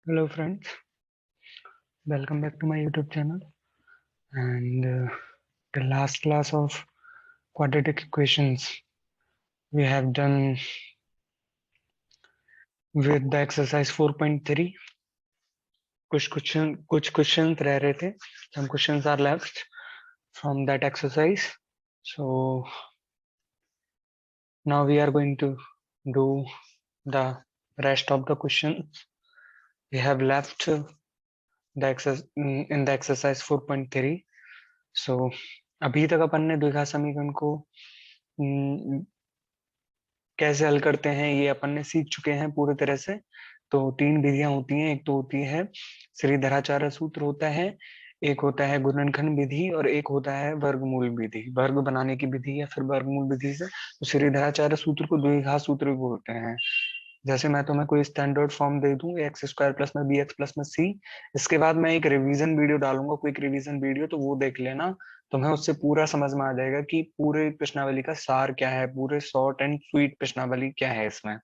Hello friends, welcome back to my YouTube channel and the last class of quadratic equations we have done with the exercise 4.3. कुछ question रह रहे थे. Some questions are left from that exercise. So now we are going to do the rest of the questions we have left the in the exercise 4.3. So अभी तक अपन ने द्विघात समीकरण को कैसे हल करते हैं ये अपन ने सीख चुके हैं पूरी तरह से. तो तीन विधियां होती हैं. एक तो होती है श्रीधराचार्य सूत्र होता है, एक होता है गुणनखंड विधि और एक होता है वर्गमूल विधि, वर्ग बनाने की विधि या फिर वर्गमूल विधि से. तो श्रीधराचार्य सूत्र को द्विघात सूत्र भी बोलते हैं. जैसे मैं तुम्हें कोई स्टैंडर्ड फॉर्म दे दूं एक्स स्क्वायर प्लस में बी एक्स प्लस में सी, इसके बाद मैं एक रिवीजन वीडियो डालूंगा, क्विक रिवीजन वीडियो, तो वो देख लेना. तुम्हें उससे पूरा समझ में आ जाएगा कि पूरे प्रश्नावली का सार क्या है, पूरे शॉर्ट एंड स्वीट प्रश्नावली क्या है इसमें.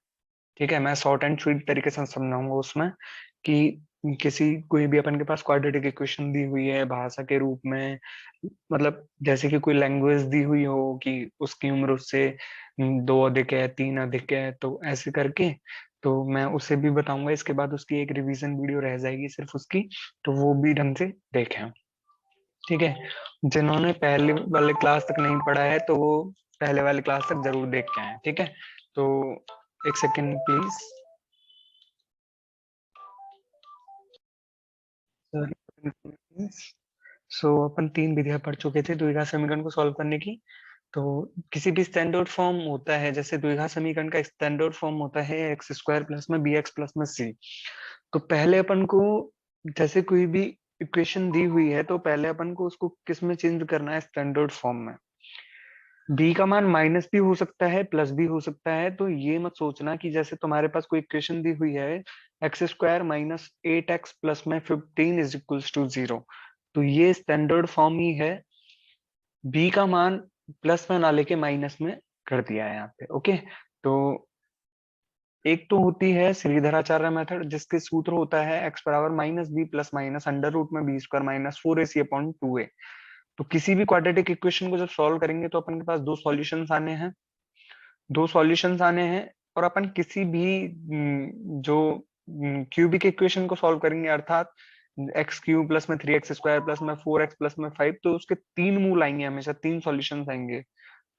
ठीक है, मैं शॉर्ट एंड स्वीट तरीके से समझाऊंगा उसमें कि किसी कोई भी अपन के पास क्वाड्रेटिक इक्वेशन दी हुई है भाषा के रूप में, मतलब जैसे कि कोई लैंग्वेज दी हुई हो कि उसकी उम्र उससे दो अधिक है, तीन अधिक है, तो ऐसे करके तो मैं उसे भी बताऊंगा. इसके बाद उसकी एक रिवीजन वीडियो रह जाएगी सिर्फ उसकी, तो वो भी ढंग से देखें. ठीक है, जिन्होंने पहले वाले क्लास तक नहीं पढ़ा है तो वो पहले वाले क्लास तक जरूर देख के आए. ठीक है, तो एक सेकेंड प्लीज. सो अपन तीन विधियां पढ़ चुके थे द्विघात समीकरण को सॉल्व करने की. तो किसी भी स्टैंडर्ड फॉर्म होता है, जैसे द्विघात समीकरण का स्टैंडर्ड फॉर्म होता है एक्स स्क्वायर प्लस में बी एक्स प्लस में सी. तो पहले अपन को जैसे कोई भी इक्वेशन दी हुई है तो पहले अपन को उसको किस में चेंज करना है, स्टैंडर्ड फॉर्म में. बी का मान माइनस भी हो सकता है प्लस भी हो सकता है. तो ये मत सोचना कि जैसे तुम्हारे पास कोई इक्वेशन दी हुई है x square minus 8x plus में 15 इज इक्वल्स टू 0, तो ये स्टैंडर्ड फॉर्म ही है. बी का मान प्लस में ना लेके माइनस में कर दिया है यहाँ पे. ओके, तो एक तो होती है श्रीधराचार्य मेथड जिसके सूत्र होता है एक्स बराबर minus B plus minus under root में B square minus 4ac upon 2a. तो किसी भी क्वाड्रेटिक इक्वेशन को जब सॉल्व करेंगे तो अपन के पास दो सॉल्यूशंस आने हैं, दो सॉल्यूशंस आने हैं. और अपन किसी भी जो क्यूबिक इक्वेशन को सॉल्व करेंगे, अर्थात एक्स क्यूब प्लस में 3x स्क्वायर प्लस में 4x प्लस में 5, तो उसके तीन मूल आएंगे, हमेशा तीन सॉल्यूशंस आएंगे.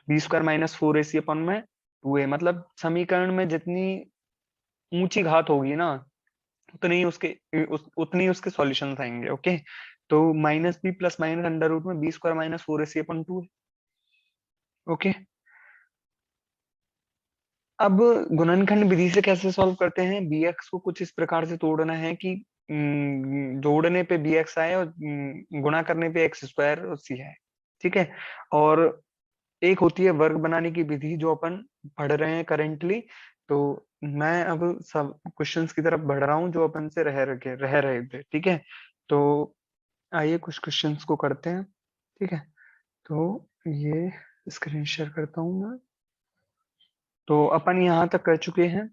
बी स्क्वायर माइनस 4ac अपन में 2a, मतलब समीकरण में जितनी ऊंची घात होगी ना उतनी उसके सॉल्यूशंस आएंगे. ओके, तो minus B plus minus under root में बी स्क्वायर माइनस 4ac अपन 2. ओके, अब गुणनखंड विधि से कैसे सॉल्व करते हैं. bx को कुछ इस प्रकार से तोड़ना है कि जोड़ने पे bx आए और गुणा करने पे एक्स स्क्वायर और सी आए. ठीक है, और एक होती है वर्ग बनाने की विधि जो अपन पढ़ रहे हैं करेंटली. तो मैं अब सब क्वेश्चंस की तरफ बढ़ रहा हूँ जो अपन से रह रहे थे. ठीक है, तो आइए कुछ क्वेश्चंस को करते हैं. ठीक है, तो ये स्क्रीन शेयर करता हूँ मैं. तो अपन यहाँ तक कर चुके हैं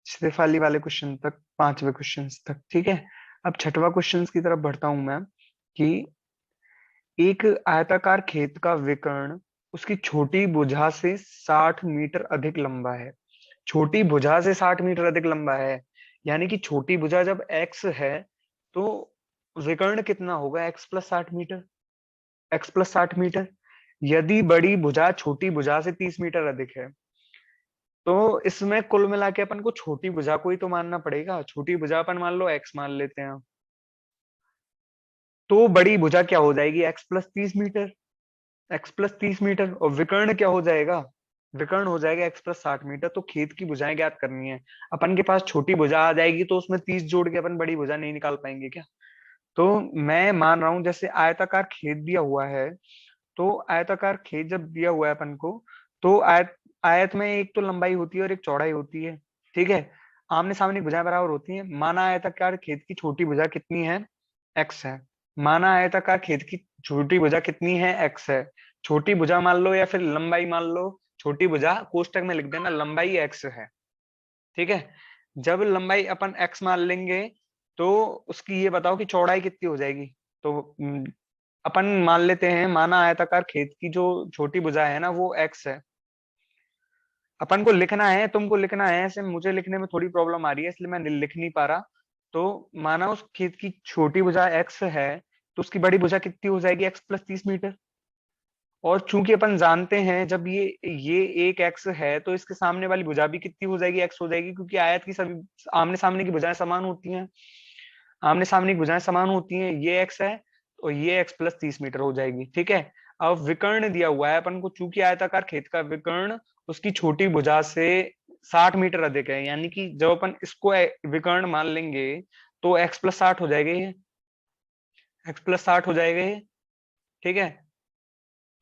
शेफाली वाले क्वेश्चन तक, पांचवे क्वेश्चन तक. ठीक है, अब छठवां क्वेश्चन की तरफ बढ़ता हूं मैं कि एक आयताकार खेत का विकर्ण उसकी छोटी भुजा से 60 मीटर अधिक लंबा है. छोटी भुजा से 60 मीटर अधिक लंबा है, यानी कि छोटी भुजा जब x है तो विकर्ण कितना होगा, x+60 मीटर, x+60 मीटर. यदि बड़ी भुजा छोटी भुजा से 30 मीटर अधिक है तो इसमें कुल मिला के अपन को छोटी भुजा को ही तो मानना पड़ेगा. छोटी भुजा अपन मान लो x मान लेते हैं, तो बड़ी भुजा क्या हो जाएगी, x+30 मीटर, x+30 मीटर. और विकर्ण क्या हो जाएगा, विकर्ण हो जाएगा x+60 मीटर. तो खेत की भुजाएं ज्ञात करनी है. अपन के पास छोटी भुजा आ जाएगी तो उसमें 30 जोड़ के अपन बड़ी भुजा नहीं निकाल पाएंगे क्या. तो मैं मान रहा हूं जैसे आयताकार खेत दिया हुआ है, तो आयताकार खेत जब दिया हुआ है अपन को, तो आयत आयत में एक तो लंबाई होती है और एक चौड़ाई होती है. ठीक है, आमने सामने भुजाएं बराबर होती हैं. माना आयताकार खेत की छोटी भुजा कितनी है, एक्स है. माना आयताकार खेत की छोटी भुजा कितनी है, एक्स है. छोटी भुजा मान लो या फिर लंबाई मान लो, छोटी भुजा कोष्टक में लिख देना, लंबाई एक्स है. ठीक है, जब लंबाई अपन x मान लेंगे तो उसकी ये बताओ कि चौड़ाई कितनी हो जाएगी। तो अपन मान लेते हैं, माना आयताकार खेत की जो छोटी भुजा है ना वो x है। अपन को लिखना है, तुमको लिखना है, ऐसे मुझे लिखने में थोड़ी प्रॉब्लम आ रही है इसलिए मैं लिख नहीं पा रहा। तो माना उस खेत की छोटी भुजा x है, तो उसकी बड़ी भुजा कितनी हो जाएगी, x प्लस 30 मीटर। और चूंकि अपन जानते हैं जब ये एक x है तो इसके सामने वाली भुजा भी कितनी हो जाएगी, x हो जाएगी, क्योंकि आयत की सभी आमने सामने की भुजाएं समान होती हैं। आमने सामने की भुजाएं समान होती हैं, ये x है तो ये x प्लस 30 मीटर हो जाएगी। ठीक है। अब विकर्ण दिया हुआ है अपन को, चूंकि आयताकार खेत का विकर्ण उसकी छोटी भुजा से 60 मीटर अधिक है, यानी कि जब अपन इसको विकर्ण मान लेंगे तो x प्लस 60 हो जाएगा ये, x प्लस 60 हो जाएगा ये। ठीक है।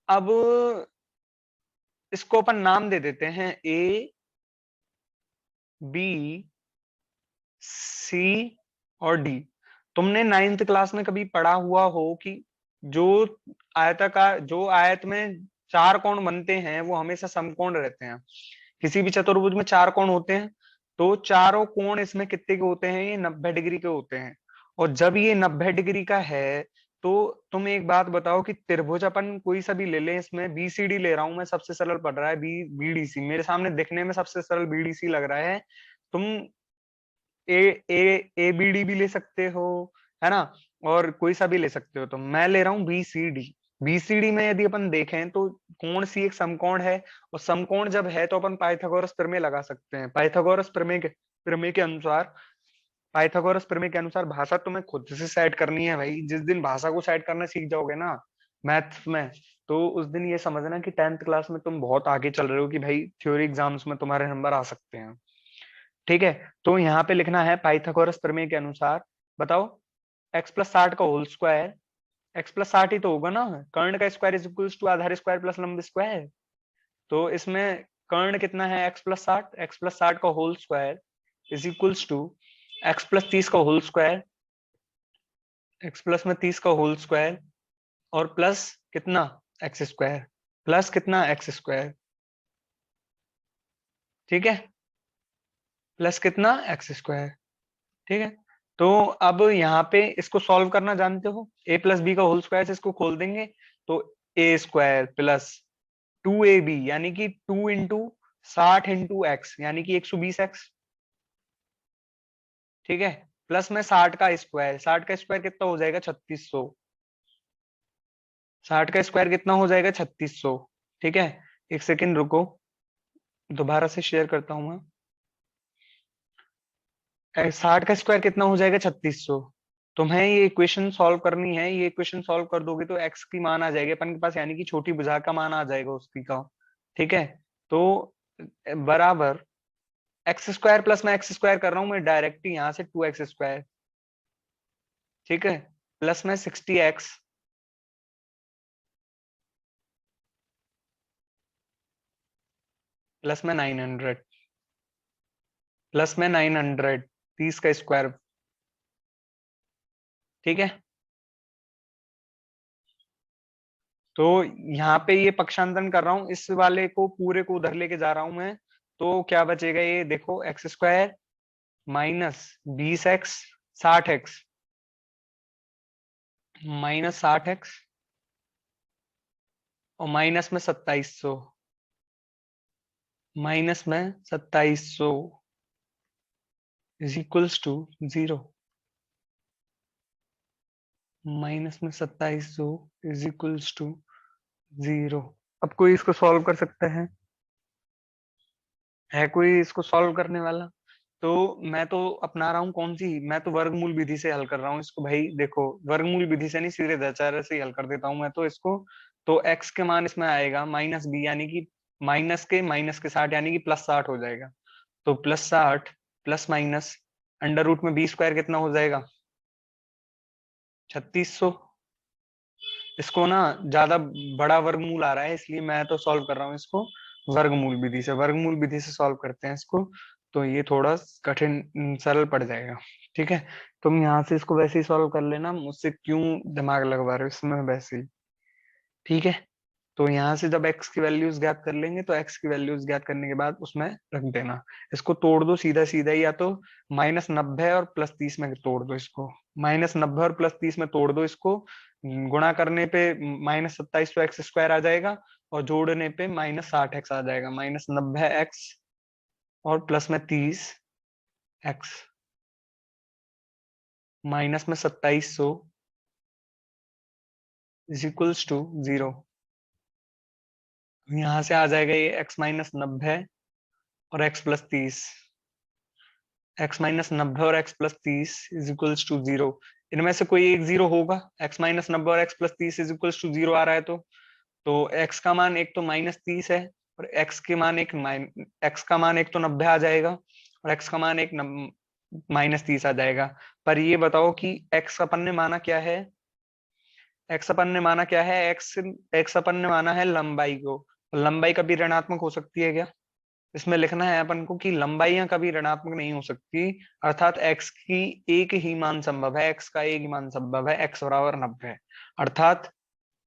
अब इसको अपन नाम दे देते हैं ए बी सी और डी। तुमने 9th क्लास में कभी पढ़ा हुआ हो कि जो आयताकार, जो आयत में चार कोण बनते हैं वो हमेशा समकोण रहते हैं। किसी भी चतुर्भुज में चार कोण होते हैं, तो चारों कोण इसमें कितने के होते हैं, ये 90 डिग्री के होते हैं। और जब ये 90 डिग्री का है तो तुम एक बात बताओ कि त्रिभुज अपन कोई सा भी ले लें, इसमें बीसीडी ले रहा हूं मैं, सबसे सरल पड़ रहा है, बी बीडीसी मेरे सामने दिखने में सबसे सरल बीडीसी लग रहा है। तुम ए ए ए बी डी भी ले सकते हो, है ना, और कोई सा भी ले सकते हो। तो मैं ले रहा हूँ B C D. B C D में यदि अपन देखें तो कोण सी एक समकोण है, और समकोण जब है तो अपन पाइथागोरस प्रमेय लगा सकते हैं। पाइथागोरस प्रमेय के अनुसार, पाइथागोरस प्रमेय के अनुसार भाषा तुम्हें खुद से सेट करनी है भाई। जिस दिन भाषा को सेट करना सीख जाओगे ना मैथ्स में, तो उस दिन ये समझना कि 10th क्लास में तुम बहुत आगे चल रहे हो, कि भाई थ्योरी एग्जाम्स में तुम्हारे नंबर आ सकते हैं। ठीक है। तो यहाँ पे लिखना है पाइथागोरस प्रमेय के अनुसार, बताओ x प्लस 60 का होल स्क्वायर, x प्लस 60 ही तो होगा ना, कर्ण का स्क्वायर इज इक्वल टू आधार स्क्वायर प्लस लंब स्क्वायर। तो इसमें कर्ण कितना है, x प्लस 60, x प्लस 60 का whole square is equals to x plus 30 का होल स्क्वायर, x प्लस में 30 का होल स्क्वायर, और प्लस कितना एक्स स्क्वायर, प्लस कितना एक्स स्क्वायर। ठीक है, प्लस कितना एक्स स्क्वायर। ठीक है। तो अब यहाँ पे इसको सॉल्व करना जानते हो, ए प्लस बी का होल स्क्वायर से इसको खोल देंगे तो ए स्क्वायर प्लस 2ab यानी कि 2 × 60 × x यानी कि 120x। ठीक है। प्लस में 60 का स्क्वायर, 60 का स्क्वायर कितना हो जाएगा 3600, 60 का स्क्वायर कितना हो जाएगा 3600। ठीक है। एक सेकेंड रुको, दोबारा से शेयर करता हूं मैं। 60 का स्क्वायर कितना हो जाएगा 3600। तुम्हें ये इक्वेशन सॉल्व करनी है, ये इक्वेशन सॉल्व कर दोगे तो x की मान आ जाएगी अपन के पास, यानी कि छोटी भुजा का मान आ जाएगा उसकी का। ठीक है। तो बराबर एक्स स्क्वायर प्लस, मैं एक्स स्क्वायर कर रहा हूं मैं डायरेक्ट यहाँ से 2x स्क्वायर। ठीक है। प्लस में 60x प्लस में 900, प्लस में 900, 30 का स्क्वायर। ठीक है। तो यहाँ पे ये पक्षांतरण कर रहा हूँ, इस वाले को पूरे को उधर लेके जा रहा हूं मैं। तो क्या बचेगा, ये देखो x square minus 20x, 60x minus 60x, और माइनस में 2700, माइनस में 2700 इज इक्वल्स टू 0, माइनस में 2700 इज इक्वल्स टू 0। अब कोई इसको सॉल्व कर सकता है कोई इसको सॉल्व करने वाला? तो मैं तो अपना रहा हूँ कौन सी, मैं तो वर्गमूल विधि से हल कर रहा हूँ इसको भाई। देखो वर्गमूल विधि से नहीं, सीधे दचारे से ही हल कर देता हूँ मैं तो इसको। तो x के मान इसमें आएगा माइनस बी, यानी कि माइनस के 60 यानी कि प्लस 60 हो जाएगा। तो plus 60 plus minus under root में बी स्क्वायर कितना हो जाएगा 3600। इसको ना ज्यादा बड़ा वर्गमूल आ रहा है इसलिए मैं तो सॉल्व कर रहा हूँ इसको वर्गमूल विधि से। वर्गमूल विधि से सॉल्व करते हैं इसको, तो ये थोड़ा कठिन सरल पड़ जाएगा। ठीक है। तुम यहाँ से इसको वैसे ही सॉल्व कर लेना, मुझसे क्यों दिमाग लगवा रहे हो इसमें वैसे ही। ठीक है। तो यहाँ से जब x की वैल्यूज ज्ञात कर लेंगे तो x की वैल्यूज ज्ञात करने के बाद उसमें रख देना। इसको तोड़ दो सीधा सीधा ही, या तो -90 और +30 में तोड़ दो इसको। -90 और +30 में तोड़ दो इसको। गुणा करने पे -27 तो x² आ जाएगा, और जोड़ने पे -60x आ जाएगा। -90x और प्लस में 30x, माइनस में 2700 इज इक्वल्स टू 0। यहां से आ जाएगा ये x-90 और x+30। x-90 और x+30 इज इक्वल्स टू 0। इनमें से कोई एक 0 होगा। x-90 और x+30 इज इक्वल्स टू 0 आ रहा है तो x का मान एक तो -30 है, और x का मान एक तो 90 आ जाएगा, और x का मान एक -30 आ जाएगा। पर ये बताओ कि x अपन ने माना क्या है? x अपन ने माना क्या है? x अपन ने माना है लंबाई को। लंबाई कभी ऋणात्मक हो सकती है क्या? इसमें लिखना है अपन को कि लंबाइयां कभी ऋणात्मक नहीं हो सकती, अर्थात x की एक ही मान संभव है, x का एक ही मान संभव है, x बराबर 90। अर्थात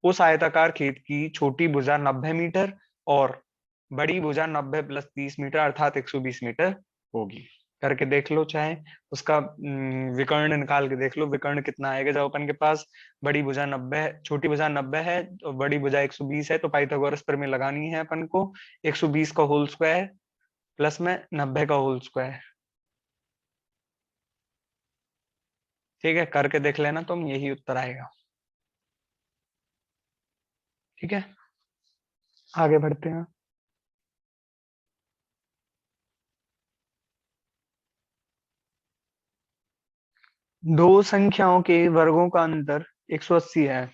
उस आयताकार खेत की छोटी भुजा 90 मीटर और बड़ी भुजा 90 + 30 मीटर अर्थात 120 मीटर होगी। करके देख लो, चाहे उसका विकर्ण निकाल के देख लो, विकर्ण कितना आएगा। जब अपन के पास बड़ी भुजा 90 है, छोटी भुजा 90 है और बड़ी भुजा 120 है, तो पाइथागोरस प्रमेय लगानी है अपन को। 120 का होल स्क्वायर प्लस में 90 का होल स्क्वायर। ठीक है, करके देख लेना तुम, यही उत्तर आएगा। ठीक है, आगे बढ़ते हैं। दो संख्याओं के वर्गों का अंतर 180 है।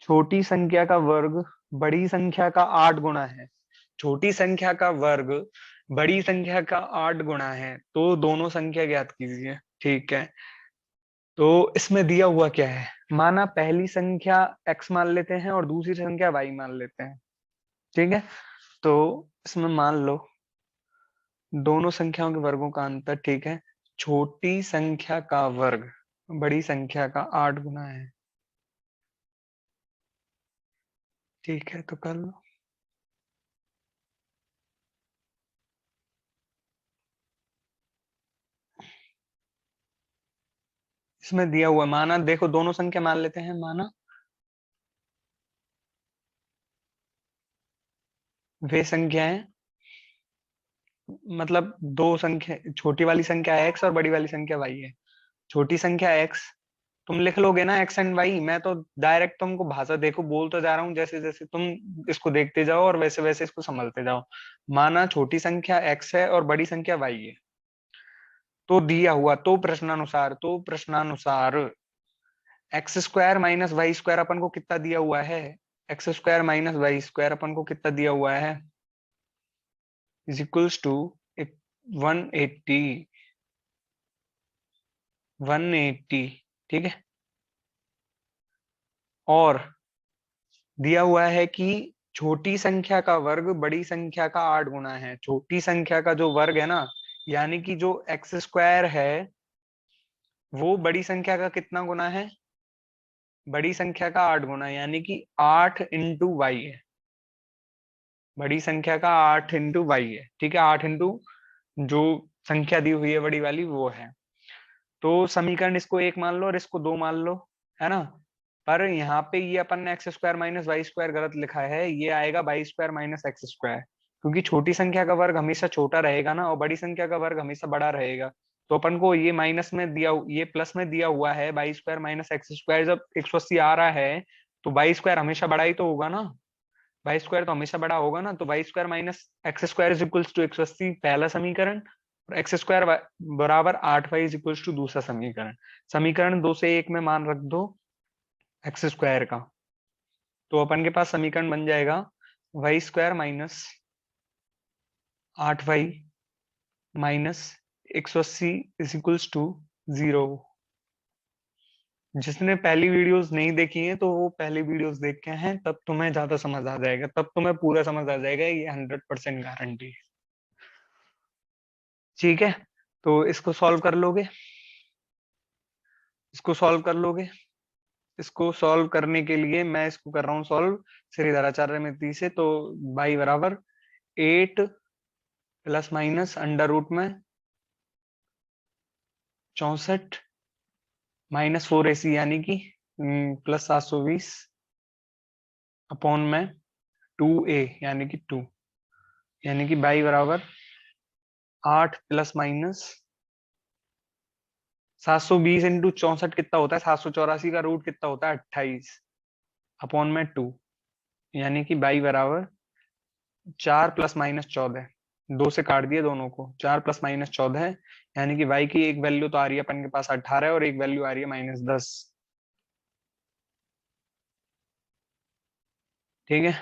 छोटी संख्या का वर्ग बड़ी संख्या का 8 गुना है। छोटी संख्या का वर्ग बड़ी संख्या का 8 गुना है, तो दोनों संख्या ज्ञात कीजिए। ठीक है, तो इसमें दिया हुआ क्या है? माना पहली संख्या x मान लेते हैं और दूसरी संख्या y मान लेते हैं। ठीक है, तो इसमें मान लो दोनों संख्याओं के वर्गों का अंतर। ठीक है, छोटी संख्या का वर्ग बड़ी संख्या का 8 गुना है। ठीक है, तो कर लो। इसमें दिया हुआ माना, देखो दोनों संख्या मान लेते हैं। माना वे संख्याएं, मतलब दो संख्या, छोटी वाली संख्या x और बड़ी वाली संख्या y है। छोटी संख्या x तुम लिख लोगे ना, x एंड y। मैं तो डायरेक्ट तुमको भाषा देखो बोल तो जा रहा हूँ, जैसे जैसे तुम इसको देखते जाओ और वैसे वैसे इसको समझते जाओ। माना छोटी संख्या x है और बड़ी संख्या y है, तो दिया हुआ, तो प्रश्नानुसार x² - y² अपन को कितना दिया हुआ है? x² - y² अपन को कितना दिया हुआ है? Is equals to 180। 180। ठीक है, और दिया हुआ है कि छोटी संख्या का वर्ग बड़ी संख्या का 8 गुना है। छोटी संख्या का जो वर्ग है ना, यानी कि जो x² है, वो बड़ी संख्या का कितना गुना है? बड़ी संख्या का 8 गुना, यानी कि 8 इंटू वाई है। बड़ी संख्या का 8 इंटू वाई है। ठीक है, 8 इंटू जो संख्या दी हुई है बड़ी वाली, वो है। तो समीकरण इसको एक मान लो और इसको दो मान लो, है ना। पर यहाँ पे ये अपन ने x² - y² गलत लिखा है, ये आएगा y² - x²। क्योंकि छोटी संख्या का वर्ग हमेशा छोटा रहेगा ना, और बड़ी संख्या का वर्ग हमेशा बड़ा रहेगा। तो अपन को ये माइनस में दिया, ये प्लस में दिया हुआ है y² - x²। जब 180 आ रहा है तो y² हमेशा बड़ा ही तो होगा ना। y² तो हमेशा बड़ा होगा ना, तो y² - x² is equals to 180 पहला समीकरण, और x² बराबर 8y इज इक्वल्स टू दूसरा समीकरण। समीकरण 2 से 1 में मान रख दो x² का, तो अपन के पास समीकरण बन जाएगा y² - 8y - 180 is equals to 0। जिसने पहली वीडियोस नहीं देखी हैं तो वो पहली वीडियोस देख के हैं, तब तुम्हें ज्यादा समझ आ जाएगा, तब तुम्हें पूरा समझ आ जाएगा, ये 100% गारंटी है। ठीक है, तो इसको सॉल्व कर लोगे? इसको सॉल्व कर लोगे? इसको सॉल्व करने के लिए मैं इसको कर रहा हूँ सॉल्व श्रीधराचार्य से। तो y बराबर 8 प्लस माइनस अंडर रूट में 64 माइनस 4ac यानी कि प्लस 720 अपॉन में 2a यानी कि 2, यानी कि y बराबर 8 प्लस माइनस 720 इंटू 64 कितना होता है, 784 का रूट कितना होता है 28 अपॉन में 2, यानी कि y बराबर 4 प्लस माइनस 14, 2 से काट दिए दोनों को, 4 प्लस माइनस 14 है, यानी कि y की एक वैल्यू तो आ रही है अपन के पास 18 और एक वैल्यू आ रही है -10। ठीक है,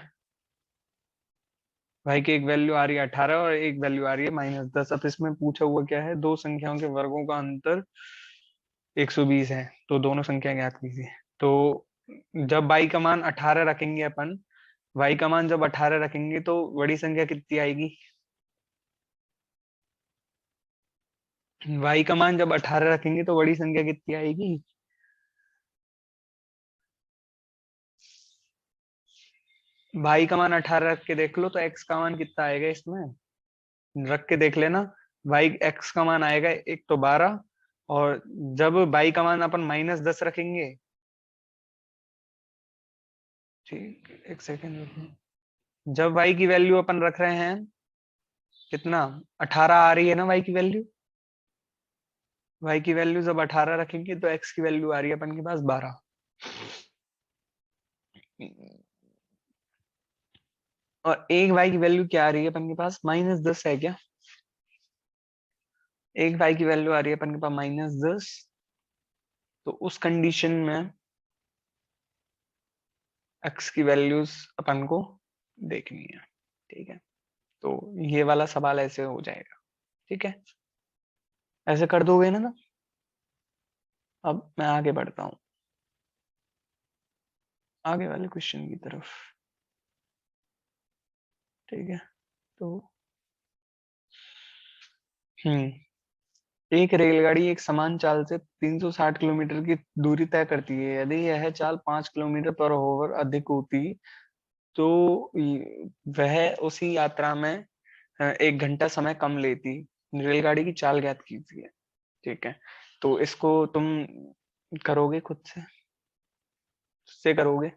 y की एक वैल्यू आ रही है 18 और एक वैल्यू आ रही है -10। अब इसमें पूछा हुआ क्या है, दो संख्याओं के वर्गों का अंतर 120 है, तो दोनों संख्या ज्ञात कीजिए। तो जब y का मान 18 रखेंगे अपन, y का मान जब 18 रखेंगे तो बड़ी संख्या कितनी आएगी, y का मान जब 18 रखेंगे तो बड़ी संख्या कितनी आएगी, y का मान 18 रख के देख लो तो x का मान कितना आएगा, इसमें रख के देख लेना। y x का मान आएगा एक तो 12, और जब y का मान अपन -10 रखेंगे, ठीक एक सेकेंड रुको, जब y की वैल्यू अपन रख रहे हैं कितना 18 आ रही है ना, y की वैल्यू, y की वैल्यू जब 18 रखेंगे तो x की वैल्यू आ रही है अपन के पास 12, और एक y की वैल्यू क्या आ रही है अपन के पास, -10 है क्या, एक y की वैल्यू आ रही है अपन के पास -10। तो उस कंडीशन में x की वैल्यूज अपन को देखनी है। ठीक है, तो ये वाला सवाल ऐसे हो जाएगा। ठीक है, ऐसे कर दोगे ना। अब मैं आगे बढ़ता हूँ आगे वाले क्वेश्चन की तरफ। ठीक है, तो एक रेलगाड़ी एक समान चाल से 360 किलोमीटर की दूरी तय करती है। यदि यह चाल 5 किलोमीटर पर ओवर अधिक होती तो वह उसी यात्रा में 1 घंटा समय कम लेती। रेलगाड़ी की चाल ज्ञात कीजिए। ठीक है, तो इसको तुम करोगे खुद से करोगे।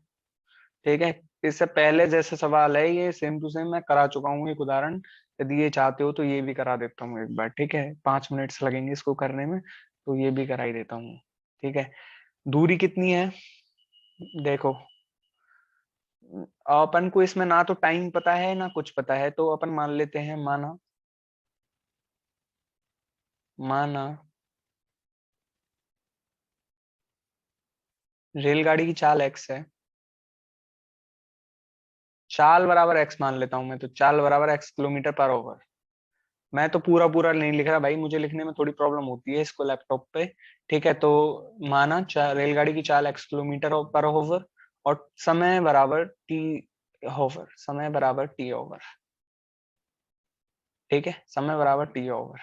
ठीक है, इससे पहले जैसे सवाल है ये सेम टू सेम मैं करा चुका हूँ एक उदाहरण, यदि ये चाहते हो तो ये भी करा देता हूँ एक बार। ठीक है, 5 मिनट्स लगेंगे इसको करने में, तो ये भी करा ही देता हूँ। ठीक है, दूरी कितनी है देखो, अपन को इसमें ना तो टाइम पता है ना कुछ पता है, तो अपन मान लेते हैं, माना माना रेलगाड़ी की चाल x है, चाल बराबर x मान लेता हूं मैं, तो चाल बराबर x किलोमीटर पर ओवर। मैं तो पूरा पूरा नहीं लिख रहा भाई, मुझे लिखने में थोड़ी प्रॉब्लम होती है इसको लैपटॉप पे। ठीक है, तो माना रेलगाड़ी की चाल x किलोमीटर पर ओवर, और समय बराबर t ओवर, समय बराबर t ओवर। ठीक है, समय बराबर t ओवर।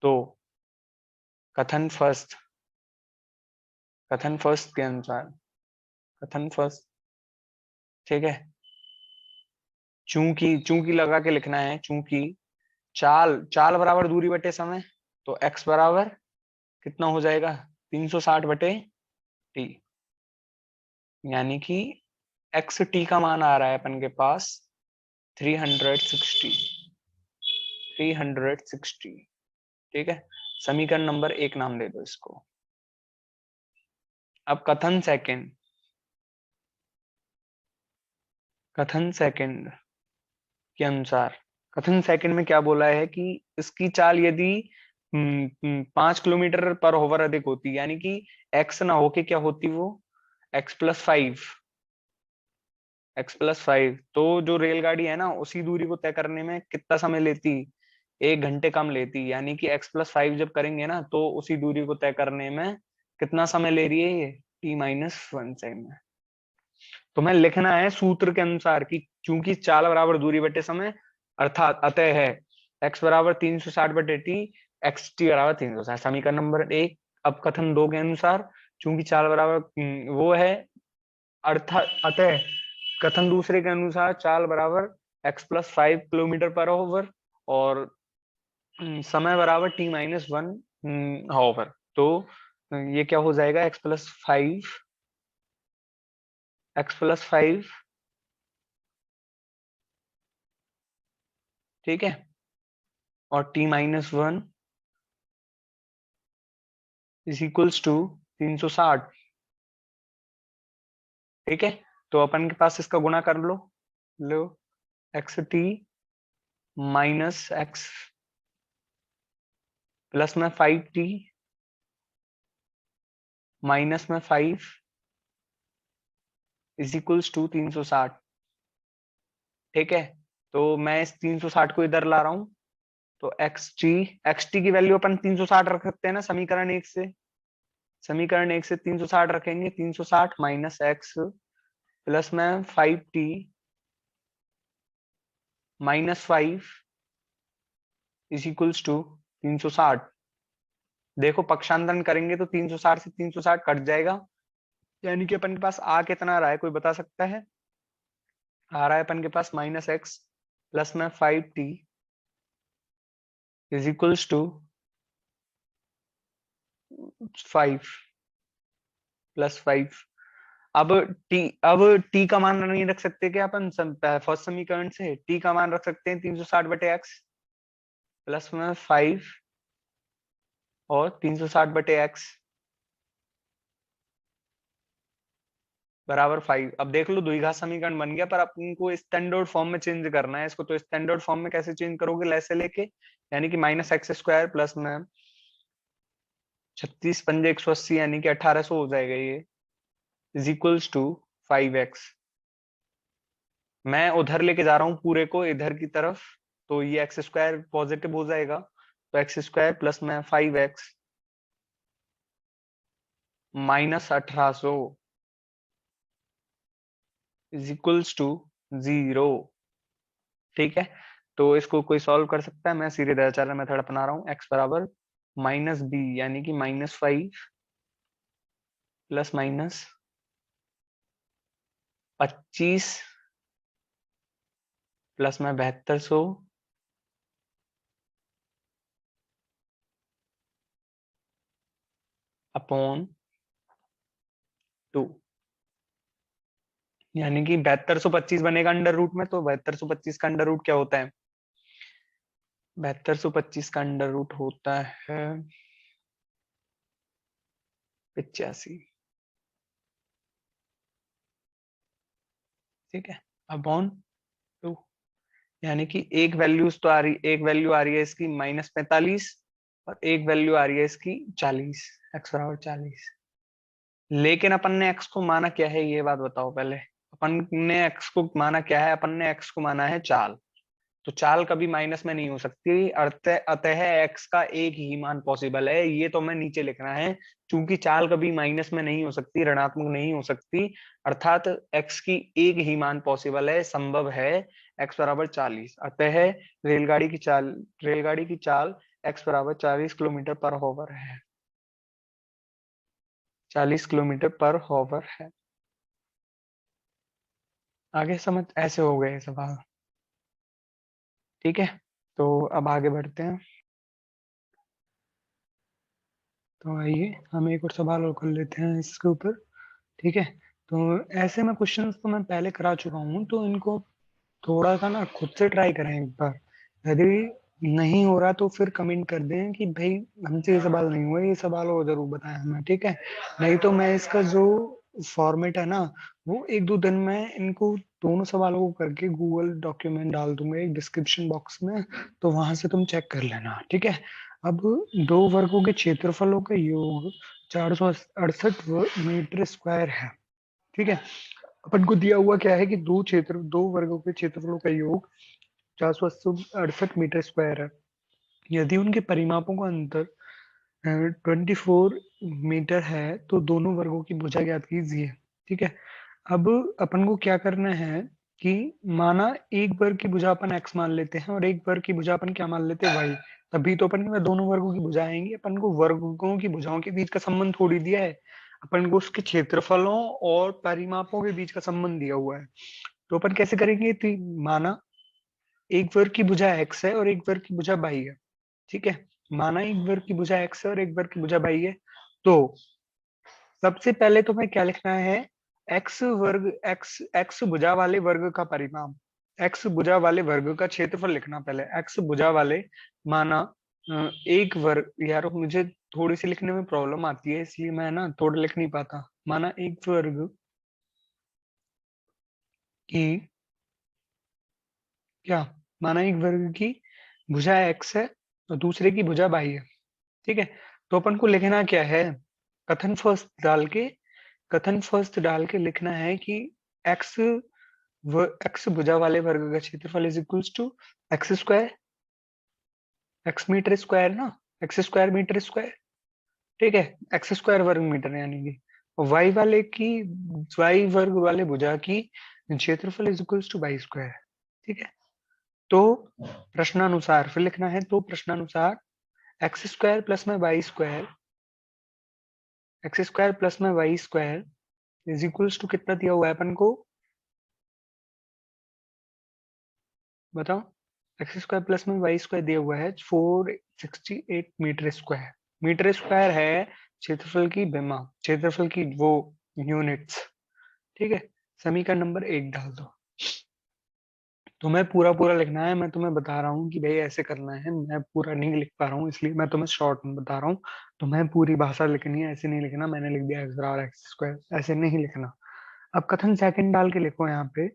तो कथन फर्स्ट कथन फर्स्ट के अनुसार, कथन फर्स्ट, ठीक है, चूंकि चूंकि लगा के लिखना है, चूंकि चाल चाल बराबर दूरी बटे समय, तो x बराबर कितना हो जाएगा, 360 बटे टी, यानी कि एक्स टी का मान आ रहा है अपन के पास 360, 360। ठीक है, समीकरण नंबर 1 नाम दे दो इसको। अब कथन सेकंड के अनुसार, कथन सेकंड में क्या बोला है कि इसकी चाल यदि 5 किलोमीटर पर ओवर अधिक होती, यानी कि एक्स ना होके क्या होती वो, x+5, x+5, तो जो रेलगाड़ी है ना उसी दूरी को तय करने में कितना समय लेती, 1 घंटे कम लेती, यानी कि x+5 जब करेंगे ना तो उसी दूरी को तय करने में कितना समय ले रही है ये, t-1 सेकंड। तुम्हें लिखना है सूत्र के अनुसार कि क्योंकि चाल बराबर दूरी बटे समय, अर्थात अतः है x बराबर 360 बटे टी, एक्स टी बराबर 360, समीकरण नंबर 1। अब कथन 2 के अनुसार, चूंकि चाल बराबर वो है, अतः कथन दूसरे के अनुसार चाल बराबर x+5 किलोमीटर पर आवर और समय बराबर t-1 तो ये क्या हो जाएगा, x+5 ठीक है, और t-1 इज इक्वल्स टू 360। ठीक है, तो अपन के पास इसका गुणा कर लो, लो x प्लस में 5t माइनस में 5 इज इक्वल्स टू 360। ठीक है, तो मैं इस 360 को इधर ला रहा हूं, तो एक्स टी की वैल्यू अपन 360 रख सकते हैं ना समीकरण 1 से। समीकरण 1 से 360 रखेंगे, 360 माइनस एक्स प्लस में 5t minus 5 is equals to 360। देखो पक्षांतरण करेंगे तो 360 से 360 कट जाएगा, यानी कि अपन के पास आ कितना आ रहा है, कोई बता सकता है? आ रहा है अपन के पास -x प्लस में 5t इज इक्वल्स टू 5 + 5। अब t का मान नहीं रख सकते क्या अपन? फर्स्ट समीकरण से t का मान रख सकते हैं 360/x प्लस में 5 और 360/x बराबर 5। अब देख लो द्विघात समीकरण बन गया, पर अपन को स्टैंडर्ड फॉर्म में चेंज करना है इसको। तो स्टैंडर्ड फॉर्म में कैसे चेंज करोगे? लैसे लेके, यानी कि -x² प्लस में 36 पंजे 180 यानी कि 1800 हो जाएगा ये, इज इक्वल्स टू 5x। मैं उधर लेके जा रहा हूँ पूरे को इधर की तरफ, तो ये x² पॉजिटिव हो जाएगा, तो x² प्लस में 5x minus 1800 is equals to 0। ठीक है, तो इसको कोई सॉल्व कर सकता है? मैं सीधे दयाचार्य मेथड अपना रहा हूँ। x बराबर -b यानी कि -5 प्लस माइनस 25 प्लस में 7200 अपॉन 2, यानी कि 7225 बनेगा अंडर रूट में। तो 7225 का अंडर रूट क्या होता है? 7225 का अंडर रूट होता है 85। ठीक है, अपॉन 2, यानी कि एक वैल्यूज तो आ रही, एक वैल्यू आ रही है इसकी -45 और एक वैल्यू आ रही है इसकी 40, x बराबर 40। लेकिन अपन ने x को माना क्या है, ये बात बताओ पहले। अपन ने x को माना क्या है? अपन ने x को माना है चाल। तो चाल कभी माइनस में नहीं हो सकती, अतः x का एक ही मान पॉसिबल है। ये तो मैं नीचे लिखना है, क्योंकि चाल कभी माइनस में नहीं हो सकती, ऋणात्मक नहीं हो सकती, अर्थात x की एक ही मान पॉसिबल है, संभव है, x बराबर 40। अतः रेलगाड़ी की चाल x बराबर 40 किलोमीटर पर हॉवर है, 40 किलोमीटर पर हॉवर है। आगे समझ? ऐसे हो गए सवाल। ठीक है, तो अब आगे बढ़ते हैं। तो आइए हम एक और सवाल और कर लेते हैं इसके ऊपर। ठीक है, तो ऐसे में क्वेश्चंस तो मैं पहले करा चुका हूँ, तो इनको थोड़ा सा ना खुद से ट्राई करें एक बार। यदि नहीं हो रहा तो फिर कमेंट कर दें कि भाई हमसे ये सवाल नहीं हुआ, ये सवाल हो जरूर बताएं हमें। ठीक है, नहीं तो मैं इसका जो फॉर्मेट है ना, वो एक दो दिन में इनको दोनों सवालों को करके गूगल डॉक्यूमेंट डाल दूंगा एक डिस्क्रिप्शन बॉक्स में, तो वहां से तुम चेक कर लेना। ठीक है, अब दो वर्गों के क्षेत्रफलों का योग 468 मीटर स्क्वायर है। ठीक है, अपन को दिया हुआ क्या है कि दो वर्गों के क्षेत्रफलों का योग 468 मीटर स्क्वायर है। यदि उनके परिमापों का अंतर 24 मीटर है तो दोनों वर्गों की भुजा ज्ञात कीजिए। ठीक है, अब अपन को क्या करना है कि माना एक वर्ग की भुजा अपन x मान लेते हैं और एक वर्ग की भुजा अपन क्या मान लेते हैं y। तभी तो अपन के पास दोनों वर्गों की भुजा आएंगी। अपन को वर्गों की भुजाओं के बीच का संबंध थोड़ी दिया है, अपन को उसके क्षेत्रफलों और परिमापों के बीच का संबंध दिया हुआ है। तो अपन कैसे करेंगे, तो माना एक वर्ग की भुजा x है और एक वर्ग की भुजा y है, ठीक है। माना एक वर्ग की भुजा x है और एक वर्ग की भुजा y है। तो सबसे पहले तुम्हें क्या लिखना है, x वर्ग x भुजा वाले वर्ग का परिमाप, x भुजा वाले वर्ग का क्षेत्रफल लिखना पहले, x भुजा वाले, माना एक वर्ग, यार मुझे थोड़ी सी लिखने में प्रॉब्लम आती है इसलिए मैं ना थोड़ा लिख नहीं पाता। माना एक वर्ग की, क्या, माना एक वर्ग की भुजा x है और दूसरे की भुजा y है, ठीक है। तो अपन को लिखना क्या है, कथन फर्स्ट डाल के, कथन फर्स्ट डाल के लिखना है कि x x भुजा वाले वर्ग का क्षेत्रफल is equals to x square, x metre square ना, एक्स स्क्वायर मीटर स्क्वायर, ठीक है। एक्स स्क्वायर वर्ग मीटर यानी कि, वाई वाले की, वाई वर्ग वाले भुजा की क्षेत्रफल is equals to y square, ठीक है। तो प्रश्नानुसार फिर लिखना है, तो प्रश्नानुसार एक्स स्क्वायर प्लस में y square, x square plus में y square is equals to कितना दिया हुआ है अपन को, बताओ। एक्स स्क्वायर प्लस में वाई स्क्वायर दिया हुआ है 468 मीटर स्क्वायर, मीटर स्क्वायर है क्षेत्रफल की बेमा, क्षेत्रफल की वो यूनिट्स, ठीक है। समीकरण नंबर 1 डाल दो। तुम्हें पूरा पूरा लिखना है, मैं तुम्हें बता रहा हूँ कि भाई ऐसे करना है, मैं पूरा नहीं लिख पा रहा हूँ इसलिए मैं तुम्हें शॉर्ट में बता रहा हूँ। तुम्हें पूरी भाषा लिखनी है, ऐसे नहीं लिखना मैंने लिख दिया एक्स बराबर एक्स स्क्वायर, ऐसे नहीं लिखना। अब कथन सेकंड डाल के लिखो यहाँ पे,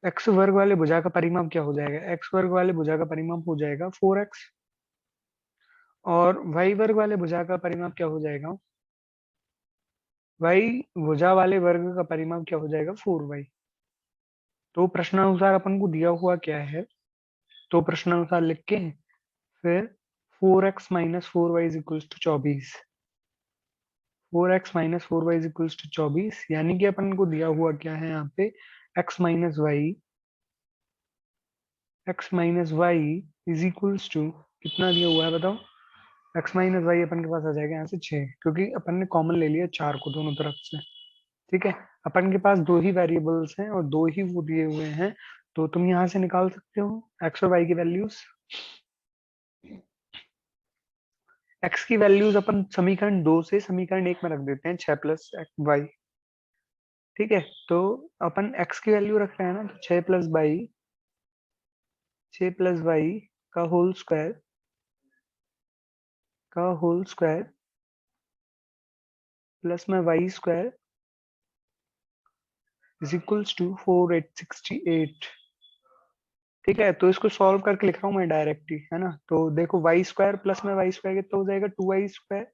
एक्स वर्ग वाले भुजा का परिमाप क्या हो जाएगा, एक्स वर्ग वाले भुजा का परिमाप हो जाएगा 4x, और वाई वर्ग वाले भुजा का परिमाप क्या हो जाएगा, वाई भुजा वाले वर्ग का परिमाप क्या हो जाएगा 4y। तो प्रश्नानुसार अपन को दिया हुआ क्या है, तो प्रश्नानुसार लिख के फिर 4x minus 4y is equals to 24, 4x minus 4y is equals to 24, यानी कि अपन को दिया हुआ क्या है यहाँ पे, x minus y, x minus y is equals to कितना दिया हुआ है बताओ, x माइनस वाई अपन के पास आ जाएगा यहाँ से 6, क्योंकि अपन ने कॉमन ले लिया 4 को दोनों तरफ से, ठीक है। अपन के पास दो ही वेरिएबल्स हैं और दो ही वो दिए हुए हैं, तो तुम यहाँ से निकाल सकते हो x और y की वैल्यूज। x की वैल्यूज अपन समीकरण 2 से समीकरण 1 में रख देते हैं, 6 प्लस वाई, ठीक है। तो अपन x की वैल्यू रख रहे हैं ना, तो 6 प्लस वाई, 6 प्लस वाई का होल स्क्वायर, का होल स्क्वायर प्लस में y square is equals to 4868, ठीक है। तो इसको सॉल्व करके लिख रहा हूँ मैं डायरेक्ट ही, है ना। तो देखो वाई स्क्वायर प्लस में वाई स्क्वायर कितना हो जाएगा, 2y स्क्वायर,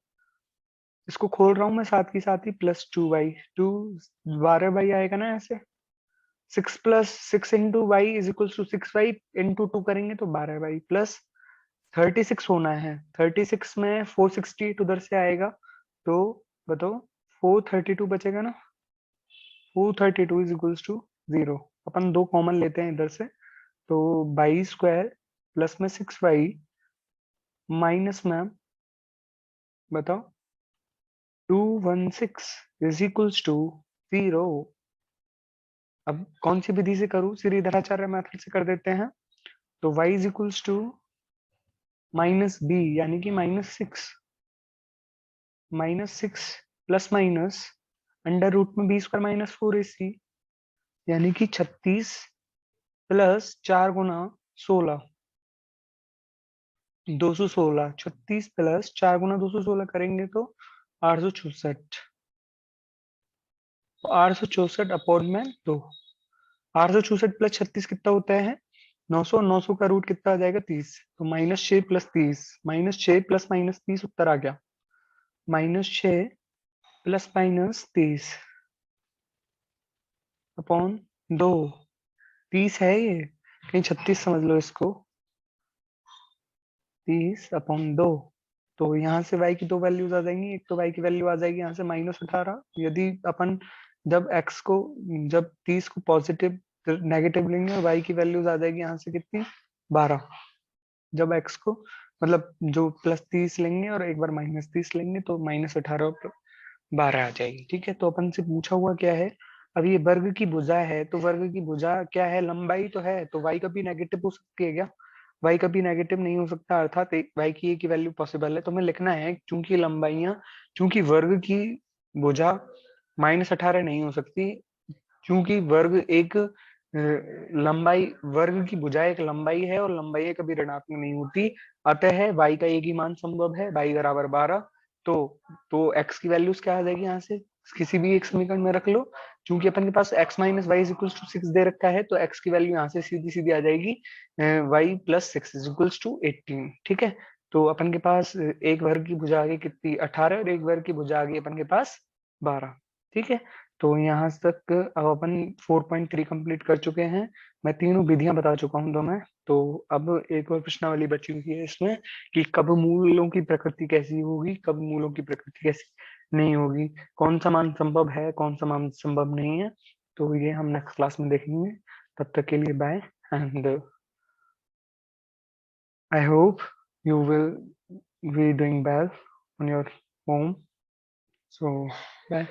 इसको खोल रहा हूँ मैं साथ ही साथ ही, प्लस 2y, 2 12y आएगा ना ऐसे, 6 plus 6 into y is equals to 6y, into 2 करेंगे तो 12y प्लस 36 होना है, 36 में 468 उधर से आएगा, तो बताओ 432 बचेगा ना, 432 इज इक्वल्स टू 0। अपन दो कॉमन लेते हैं इधर से, तो बाई स्क्वायर प्लस में 6y माइनस में, बताओ 216 इज इक्वल्स टू 0। अब कौन सी विधि से करूं, सीरीधराचार्य मेथड से कर देते हैं। तो y is equals to minus B, यानी कि -6, -6 प्लस माइनस अंडर रूट में बी स्क्वायर माइनस 4ac, यानी कि 36 प्लस 4 गुना 16, 216, 36 प्लस 4 गुना 216 करेंगे तो 864, 864 अपॉन में 2, 864 प्लस 36 कितना होता है 900, 900 का रूट कितना आ जाएगा 30, तो -6 प्लस 30, -6 प्लस -30 उत्तर आ गया, -6 प्लस -30 अपॉन 2, 30 है ये, कहीं 36 समझ लो इसको, 30/2। तो यहाँ से y की दो वैल्यूज आ जाएंगी, एक तो y की वैल्यू आ जाएगी यहाँ से -18, यदि अपन जब x को, जब 30 को पॉजिटिव नेगेटिव लेंगे और y की वैल्यूज आ जाएगी यहाँ से कितनी 12, जब x को मतलब जो +30 लेंगे और एक बार -30 लेंगे तो -18 12 आ जाएगी। ठीक है, तो अपन से पूछा हुआ क्या है, अब ये वर्ग की भुजा है, तो वर्ग की भुजा क्या है, लंबाई तो है, तो y कभी नेगेटिव हो सकती है क्या? y कभी नेगेटिव नहीं हो सकता, अर्थात y की एक ही वैल्यू पॉसिबल है। तो हमें लिखना है चूंकि लंबाइयां, चूंकि वर्ग की भुजा -18 नहीं हो सकती, क्योंकि वर्ग एक लंबाई, वर्ग की भुजा एक लंबाई है और लंबाई कभी ऋणात्मक नहीं होती, अतः y का एक ही मान संभव है, y बराबर 12। तो x की वैल्यूज क्या आ जाएगी यहाँ से, किसी भी एक समीकरण में रख लो, क्योंकि अपन के पास x minus y equals to 6 दे रखा है, तो x की वैल्यू यहाँ से सीधी सीधी आ जाएगी, y प्लस 6 इक्वल्स टू 18। ठीक है, तो अपन के पास एक वर्ग की भुजा आ गई कितनी, 18, और एक वर्ग की भुजा आ गई अपन के पास 12। ठीक है, तो यहाँ तक अब अपन 4.3 कंप्लीट कर चुके हैं। मैं तीनों विधियां बता चुका हूँ तो मैं, तो अब एक और प्रश्नावली बची हुई है इसमें, कि कब मूलों की प्रकृति कैसी होगी, कब मूलों की प्रकृति कैसी नहीं होगी, कौन सा मान संभव है, कौन सा मान संभव नहीं है। तो ये हम नेक्स्ट क्लास में देखेंगे। तब तक के लिए bye, and I hope you will be doing well on your home. So, bye.